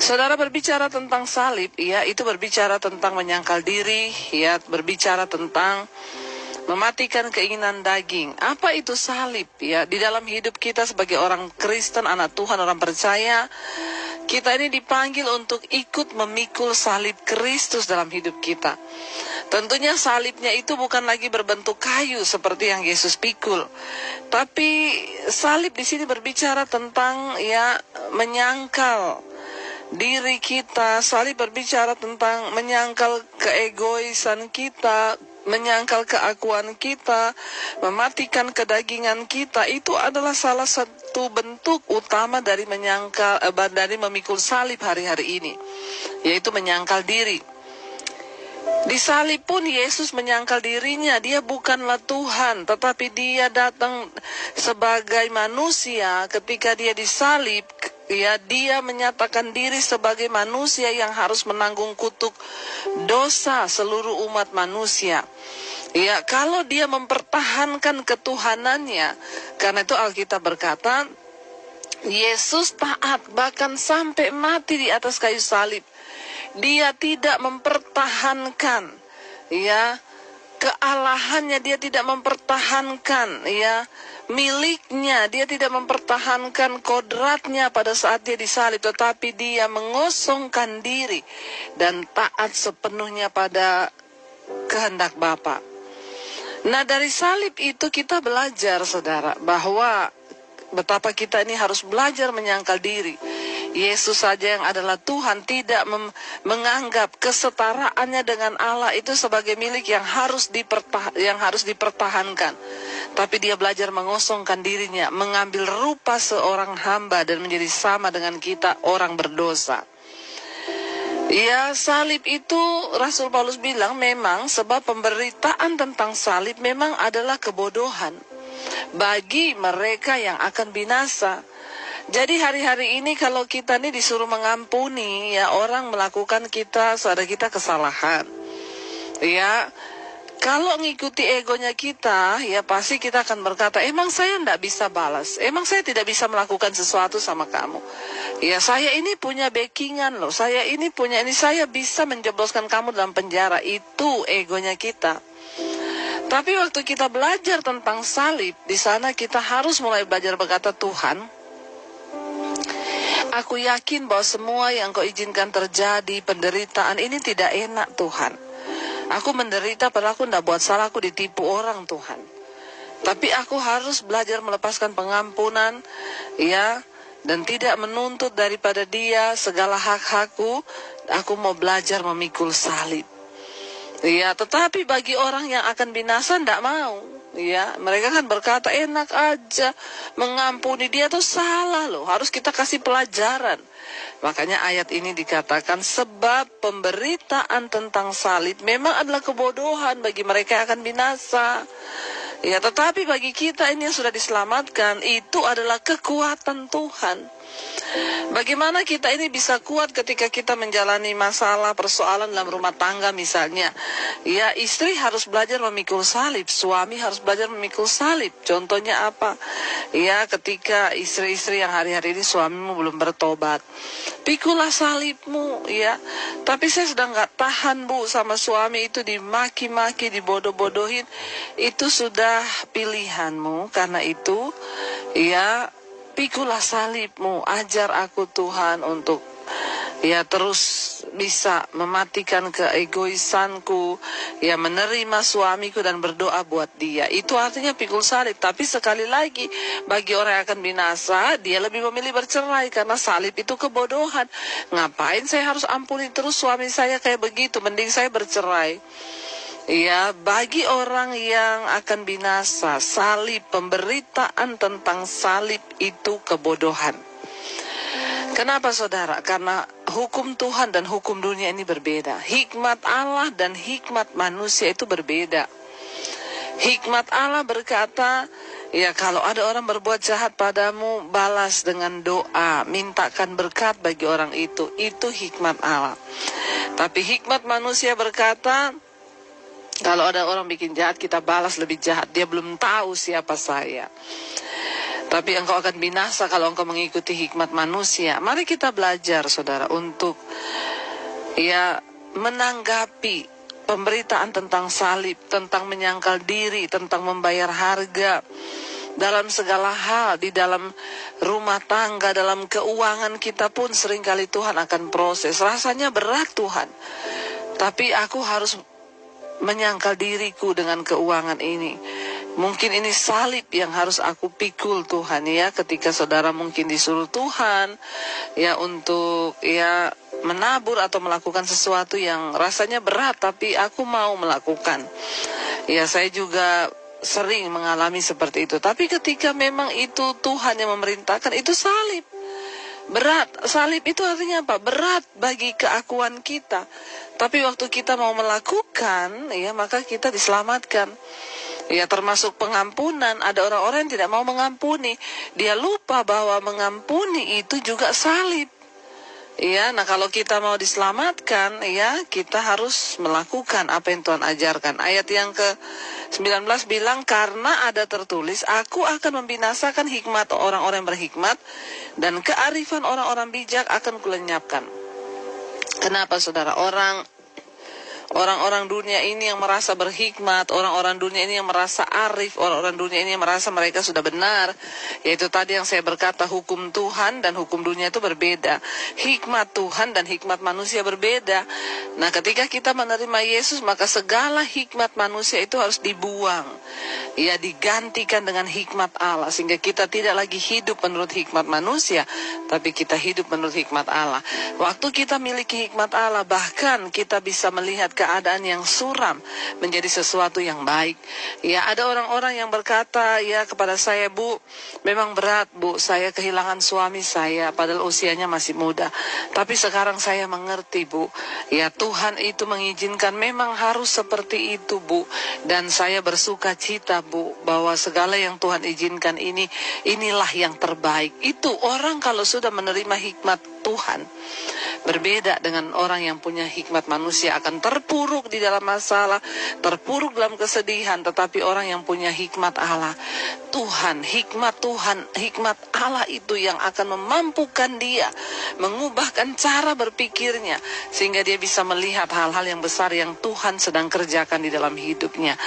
Saudara, berbicara tentang salib, ya, itu berbicara tentang menyangkal diri, ya, berbicara tentang mematikan keinginan daging. Apa itu salib? Ya, di dalam hidup kita sebagai orang Kristen, anak Tuhan, orang percaya, kita ini dipanggil untuk ikut memikul salib Kristus dalam hidup kita. Tentunya salibnya itu bukan lagi berbentuk kayu seperti yang Yesus pikul, tapi salib di sini berbicara tentang, ya, menyangkal diri kita. Salib berbicara tentang menyangkal keegoisan kita, menyangkal keakuan kita, mematikan kedagingan kita. Itu adalah salah satu bentuk utama dari dari memikul salib hari-hari ini, yaitu menyangkal diri. Di salib pun Yesus menyangkal dirinya. Dia bukanlah Tuhan, tetapi dia datang sebagai manusia. Ketika dia disalib, ya, dia menyatakan diri sebagai manusia yang harus menanggung kutuk dosa seluruh umat manusia. Ya, kalau dia mempertahankan ketuhanannya, karena itu Alkitab berkata, Yesus taat bahkan sampai mati di atas kayu salib. Dia tidak mempertahankan, ya, kealahannya. Dia tidak mempertahankan, ya, miliknya. Dia tidak mempertahankan kodratnya pada saat dia disalib, tetapi dia mengosongkan diri dan taat sepenuhnya pada kehendak Bapa. Nah, dari salib itu kita belajar, saudara, bahwa betapa kita ini harus belajar menyangkal diri. Yesus saja yang adalah Tuhan tidak menganggap kesetaraannya dengan Allah itu sebagai milik yang harus dipertahankan. Tapi dia belajar mengosongkan dirinya, mengambil rupa seorang hamba dan menjadi sama dengan kita, orang berdosa. Ya, salib itu Rasul Paulus bilang memang sebab pemberitaan tentang salib memang adalah kebodohan bagi mereka yang akan binasa. Jadi hari-hari ini kalau kita nih disuruh mengampuni, ya, orang melakukan saudara kita kesalahan, ya, kalau ngikuti egonya kita, ya, pasti kita akan berkata, emang saya tidak bisa balas, emang saya tidak bisa melakukan sesuatu sama kamu, ya, saya ini punya backingan loh, saya ini punya ini, saya bisa menjebloskan kamu dalam penjara. Itu egonya kita. Tapi waktu kita belajar tentang salib, di sana kita harus mulai belajar berkata, Tuhan, aku yakin bahwa semua yang kau izinkan terjadi, penderitaan ini tidak enak, Tuhan. Aku menderita padahal aku tidak buat salah, aku ditipu orang, Tuhan. Tapi aku harus belajar melepaskan pengampunan, ya, dan tidak menuntut daripada dia segala hak-hakku. Aku mau belajar memikul salib. Ya, tetapi bagi orang yang akan binasa tidak mau. Ya, mereka kan berkata enak aja, mengampuni dia tuh salah loh, harus kita kasih pelajaran. Makanya ayat ini dikatakan sebab pemberitaan tentang salib memang adalah kebodohan bagi mereka yang akan binasa. Ya, tetapi bagi kita ini yang sudah diselamatkan, itu adalah kekuatan Tuhan. Bagaimana kita ini bisa kuat ketika kita menjalani masalah, persoalan dalam rumah tangga misalnya. Ya, istri harus belajar memikul salib, suami harus belajar memikul salib. Contohnya apa? Ya, ketika istri-istri yang hari-hari ini suamimu belum bertobat, pikulah salibmu, ya. Tapi saya sedang gak tahan, Bu, sama suami itu dimaki-maki, dibodoh-bodohin. Itu sudah pilihanmu, karena itu, ya, pikulah salibmu, ajar aku Tuhan untuk, ya, terus bisa mematikan keegoisanku, ya, menerima suamiku dan berdoa buat dia. Itu artinya pikul salib. Tapi sekali lagi, bagi orang yang akan binasa, dia lebih memilih bercerai karena salib itu kebodohan. Ngapain saya harus ampuni terus suami saya kayak begitu, mending saya bercerai. Ya, bagi orang yang akan binasa, salib, pemberitaan tentang salib itu kebodohan. Kenapa, saudara? Karena hukum Tuhan dan hukum dunia ini berbeda. Hikmat Allah dan hikmat manusia itu berbeda. Hikmat Allah berkata, ya, kalau ada orang berbuat jahat padamu, balas dengan doa, mintakan berkat bagi orang itu. Itu hikmat Allah. Tapi hikmat manusia berkata, kalau ada orang bikin jahat, kita balas lebih jahat. Dia belum tahu siapa saya. tapi engkau akan binasa kalau engkau mengikuti hikmat manusia. Mari kita belajar, saudara, untuk menanggapi pemberitaan tentang salib, tentang menyangkal diri, tentang membayar harga dalam segala hal, di dalam rumah tangga, dalam keuangan kita pun seringkali Tuhan akan proses. Rasanya berat, Tuhan, tapi aku harus menyangkal diriku dengan keuangan ini. Mungkin ini salib yang harus aku pikul, Tuhan, ketika saudara mungkin disuruh Tuhan untuk menabur atau melakukan sesuatu yang rasanya berat, tapi aku mau melakukan. Saya juga sering mengalami seperti itu. Tapi ketika memang itu Tuhan yang memerintahkan, itu salib. Berat. Salib itu artinya apa? Berat bagi keakuan kita. Tapi waktu kita mau melakukan, maka kita diselamatkan. Termasuk pengampunan. Ada orang-orang yang tidak mau mengampuni. Dia lupa bahwa mengampuni itu juga salib. Nah kalau kita mau diselamatkan, kita harus melakukan apa yang Tuhan ajarkan. Ayat yang ke-19 bilang, karena ada tertulis, aku akan membinasakan hikmat orang-orang berhikmat, dan kearifan orang-orang bijak akan kulenyapkan. Kenapa, saudara? Orang-orang dunia ini yang merasa berhikmat, orang-orang dunia ini yang merasa arif, orang-orang dunia ini yang merasa mereka sudah benar. Yaitu tadi yang saya berkata, hukum Tuhan dan hukum dunia itu berbeda. Hikmat Tuhan dan hikmat manusia berbeda. Nah, ketika kita menerima Yesus, maka segala hikmat manusia itu harus dibuang. Digantikan dengan hikmat Allah. Sehingga kita tidak lagi hidup menurut hikmat manusia, tapi kita hidup menurut hikmat Allah. Waktu kita miliki hikmat Allah, bahkan kita bisa melihat keadaan yang suram menjadi sesuatu yang baik. Ada orang-orang yang berkata kepada saya, Bu, memang berat, Bu, saya kehilangan suami saya padahal usianya masih muda. Tapi sekarang saya mengerti, Bu. Tuhan itu mengizinkan memang harus seperti itu, Bu. Dan saya bersuka cita, Bu, bahwa segala yang Tuhan izinkan inilah yang terbaik. Itu orang kalau sudah menerima hikmat Tuhan. Berbeda dengan orang yang punya hikmat manusia, akan terpuruk di dalam masalah, terpuruk dalam kesedihan. Tetapi orang yang punya hikmat Allah, hikmat Allah itu yang akan memampukan dia, mengubahkan cara berpikirnya, sehingga dia bisa melihat hal-hal yang besar yang Tuhan sedang kerjakan di dalam hidupnya.